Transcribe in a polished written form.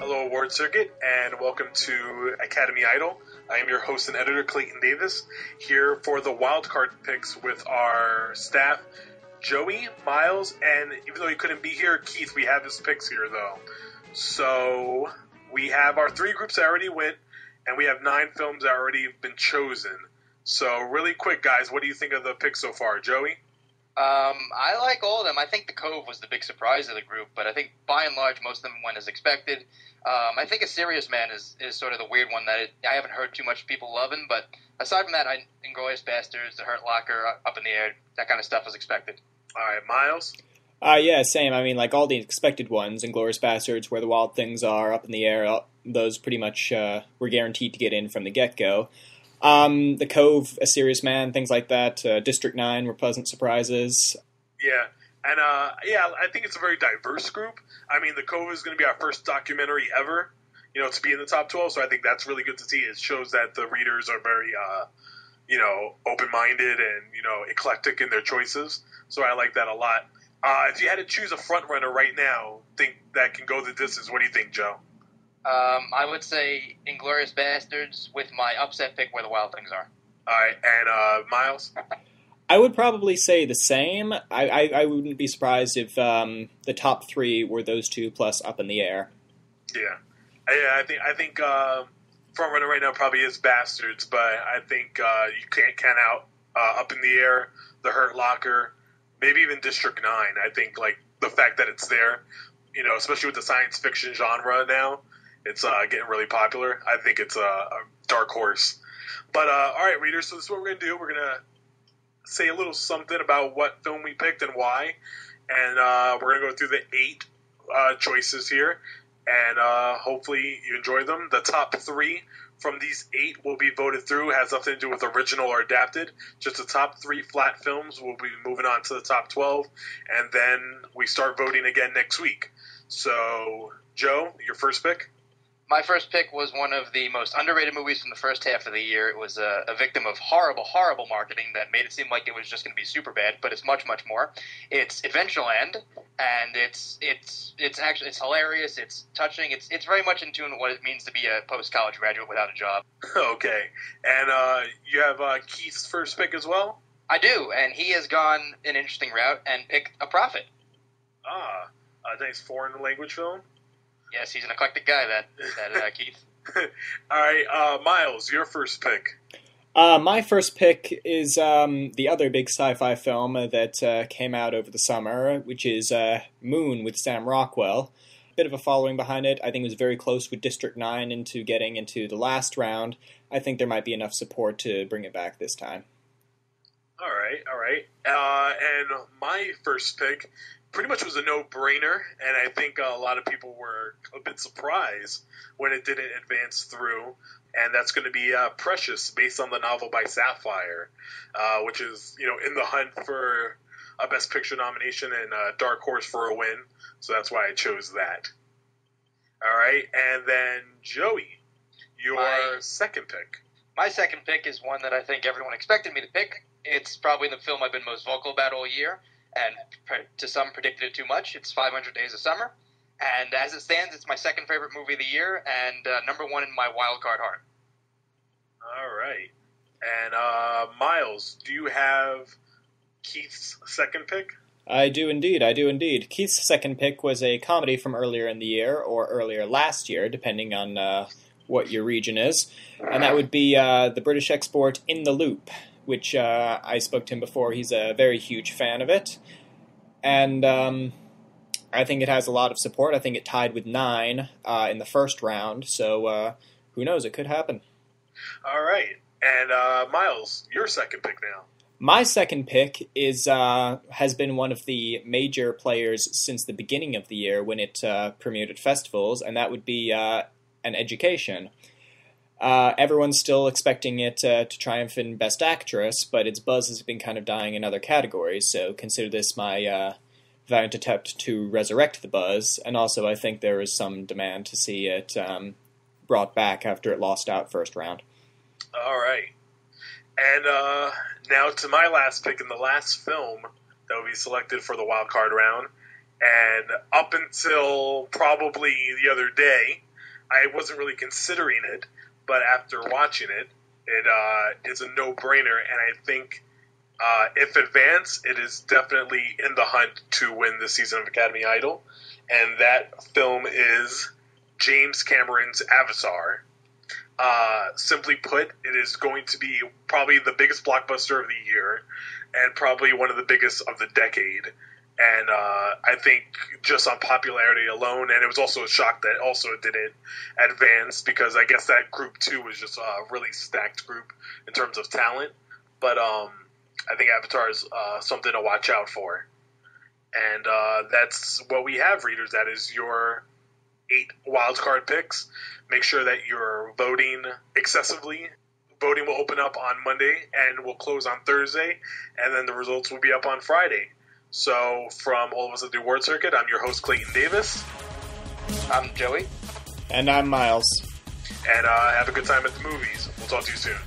Hello, Award Circuit, and welcome to Academy Idol. I am your host and editor, Clayton Davis, here for the wildcard picks with our staff, Joey, Miles, and even though he couldn't be here, Keith, we have his picks here, though. So, we have our three groups that already went, and we have 9 films that already have been chosen. So, really quick, guys, what do you think of the picks so far? Joey? I like all of them. I think The Cove was the big surprise of the group, but I think by and large most of them went as expected. I think A Serious Man is sort of the weird one that I haven't heard too much people loving, but aside from that, Inglourious Basterds, The Hurt Locker, Up in the Air, that kind of stuff was expected. All right, Miles? Yeah, same. I mean, like all the expected ones, Inglourious Basterds, Where the Wild Things Are, Up in the Air, those pretty much were guaranteed to get in from the get-go. The Cove, A Serious Man, things like that. District 9 were pleasant surprises. Yeah, and I think it's a very diverse group. I mean, The Cove is going to be our first documentary ever, to be in the top 12, so I think that's really good to see. It shows that the readers are very, open-minded and, eclectic in their choices, so I like that a lot. If you had to choose a front-runner right now, think that can go the distance, what do you think, Joe? I would say Inglourious Basterds with my upset pick, Where the Wild Things Are. All right, and Miles? I would probably say the same. I wouldn't be surprised if the top 3 were those two plus Up in the Air. Yeah, I think front runner right now probably is Bastards, but I think you can't count out Up in the Air, The Hurt Locker, maybe even District 9. I think like the fact that it's there, especially with the science fiction genre now, it's getting really popular. I think it's a dark horse. But all right, readers. So this is what we're gonna do. We're gonna say a little something about what film we picked and why, and we're going to go through the 8 choices here, and hopefully you enjoy them. The top 3 from these 8 will be voted through. It has nothing to do with original or adapted. Just the top 3 flat films will be moving on to the top 12, and then we start voting again next week. So, Joe, your first pick? My first pick was one of the most underrated movies from the first half of the year. It was a victim of horrible, horrible marketing that made it seem like it was just going to be super bad, but it's much, much more. It's Adventureland, and it's hilarious. It's touching. It's very much in tune with what it means to be a post-college graduate without a job. Okay, and you have Keith's first pick as well? I do, and he has gone an interesting route and picked A Prophet. A nice foreign language film. Yes, he's an eclectic guy, that Keith. All right, Miles, your first pick. My first pick is the other big sci-fi film that came out over the summer, which is Moon with Sam Rockwell. Bit of a following behind it. I think it was very close with District 9 into getting into the last round. I think there might be enough support to bring it back this time. All right. And my first pick pretty much was a no-brainer, and I think a lot of people were a bit surprised when it didn't advance through, and that's going to be Precious, based on the novel by Sapphire, which is, in the hunt for a Best Picture nomination and a dark horse for a win, so that's why I chose that. All right, and then Joey, your second pick. My second pick is one that I think everyone expected me to pick. It's probably the film I've been most vocal about all year, and to some predicted it too much. It's 500 Days of Summer, and as it stands, it's my second favorite movie of the year, and number 1 in my wild card heart. All right. And Miles, do you have Keith's second pick? I do indeed. Keith's second pick was a comedy from earlier in the year, or earlier last year, depending on what your region is, and that would be the British export In the Loop, which I spoke to him before. He's a very huge fan of it. And I think it has a lot of support. I think it tied with 9 in the first round. So who knows? It could happen. All right. And Miles, your second pick now. My second pick has been one of the major players since the beginning of the year when it premiered at festivals, and that would be An Education. Everyone's still expecting it to triumph in Best Actress, but its buzz has been kind of dying in other categories, so consider this my valiant attempt to resurrect the buzz, and also I think there is some demand to see it brought back after it lost out first round. All right. And now to my last pick in the last film that will be selected for the wild card round, and up until probably the other day, I wasn't really considering it, but after watching it, it is a no-brainer, and I think if advanced, it is definitely in the hunt to win this season of Academy Idol, and that film is James Cameron's Avatar. Simply put, it is going to be probably the biggest blockbuster of the year, and probably one of the biggest of the decade. And I think just on popularity alone, and it was also a shock that also it didn't advance, because I guess that group 2 was just a really stacked group in terms of talent. But I think Avatar is something to watch out for. And that's what we have, readers. That is your 8 wildcard picks. Make sure that you're voting excessively. Voting will open up on Monday and will close on Thursday, and then the results will be up on Friday. So, from all of us at the Award Circuit, I'm your host, Clayton Davis. I'm Joey. And I'm Miles. And have a good time at the movies. We'll talk to you soon.